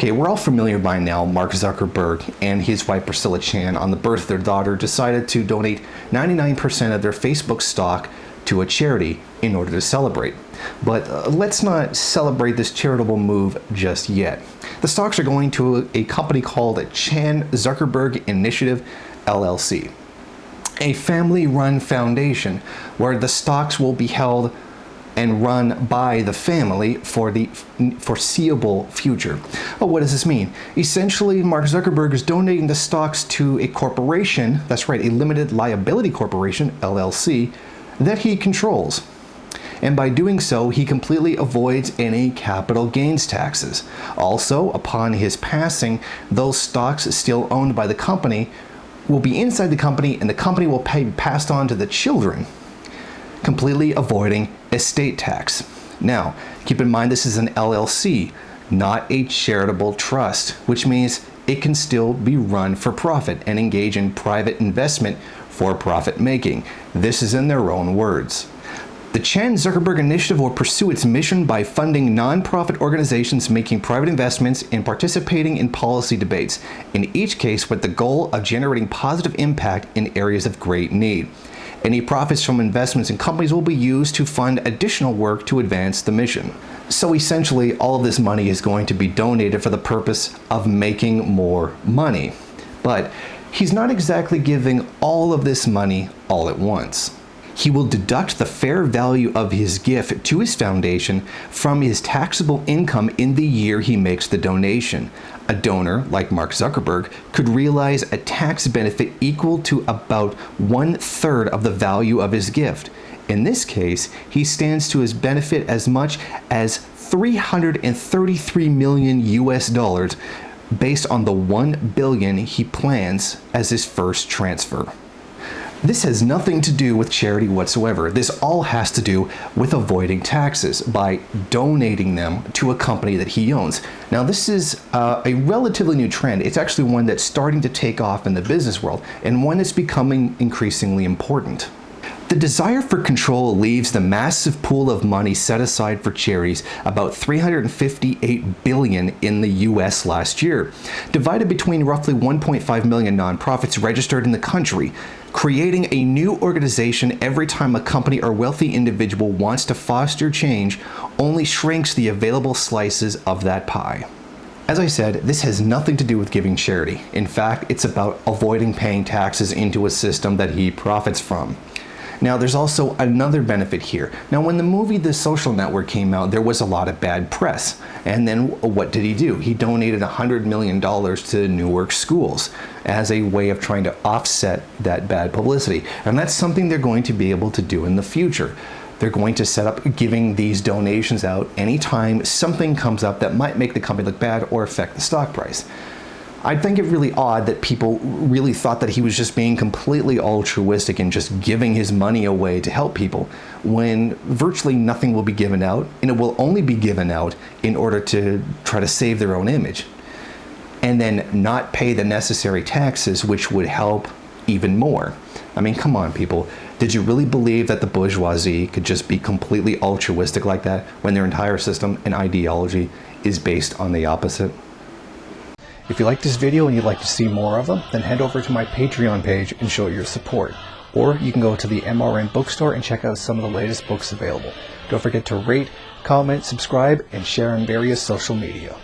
Okay, we're all familiar by now. Mark Zuckerberg and his wife Priscilla Chan, on the birth of their daughter, decided to donate 99% of their Facebook stock to a charity in order to celebrate. But let's not celebrate this charitable move just yet. The stocks are going to a company called Chan Zuckerberg Initiative, LLC, a family-run foundation where the stocks will be held and run by the family for the foreseeable future. Well, what does this mean? Essentially, Mark Zuckerberg is donating the stocks to a corporation, that's right, a limited liability corporation, LLC, that he controls. And by doing so, he completely avoids any capital gains taxes. Also, upon his passing, those stocks still owned by the company will be inside the company, and the company will be passed on to the children, completely avoiding estate tax. Now, keep in mind this is an LLC, not a charitable trust, which means it can still be run for profit and engage in private investment for profit making. This is in their own words. The Chan Zuckerberg Initiative will pursue its mission by funding nonprofit organizations making private investments and participating in policy debates, in each case with the goal of generating positive impact in areas of great need. Any profits from investments in companies will be used to fund additional work to advance the mission. So essentially, all of this money is going to be donated for the purpose of making more money. But he's not exactly giving all of this money all at once. He will deduct the fair value of his gift to his foundation from his taxable income in the year he makes the donation. A donor, like Mark Zuckerberg, could realize a tax benefit equal to about 1/3 of the value of his gift. In this case, he stands to his benefit as much as $333 million US, based on the $1 billion he plans as his first transfer. This has nothing to do with charity whatsoever. This all has to do with avoiding taxes by donating them to a company that he owns. Now, this is a relatively new trend. It's actually one that's starting to take off in the business world, and one that's becoming increasingly important. The desire for control leaves the massive pool of money set aside for charities, about $358 billion in the US last year, divided between roughly 1.5 million nonprofits registered in the country. Creating a new organization every time a company or wealthy individual wants to foster change only shrinks the available slices of that pie. As I said, this has nothing to do with giving charity. In fact, it's about avoiding paying taxes into a system that he profits from. Now, there's also another benefit here. Now, when the movie The Social Network came out, there was a lot of bad press. And then what did he do? He donated $100 million to Newark schools as a way of trying to offset that bad publicity. And that's something they're going to be able to do in the future. They're going to set up giving these donations out anytime something comes up that might make the company look bad or affect the stock price. I think it really odd that people really thought that he was just being completely altruistic and just giving his money away to help people, when virtually nothing will be given out, and it will only be given out in order to try to save their own image, and then not pay the necessary taxes, which would help even more. I mean, come on, people. Did you really believe that the bourgeoisie could just be completely altruistic like that when their entire system and ideology is based on the opposite? If you like this video and you'd like to see more of them, then head over to my Patreon page and show your support. Or you can go to the MRN bookstore and check out some of the latest books available. Don't forget to rate, comment, subscribe, and share on various social media.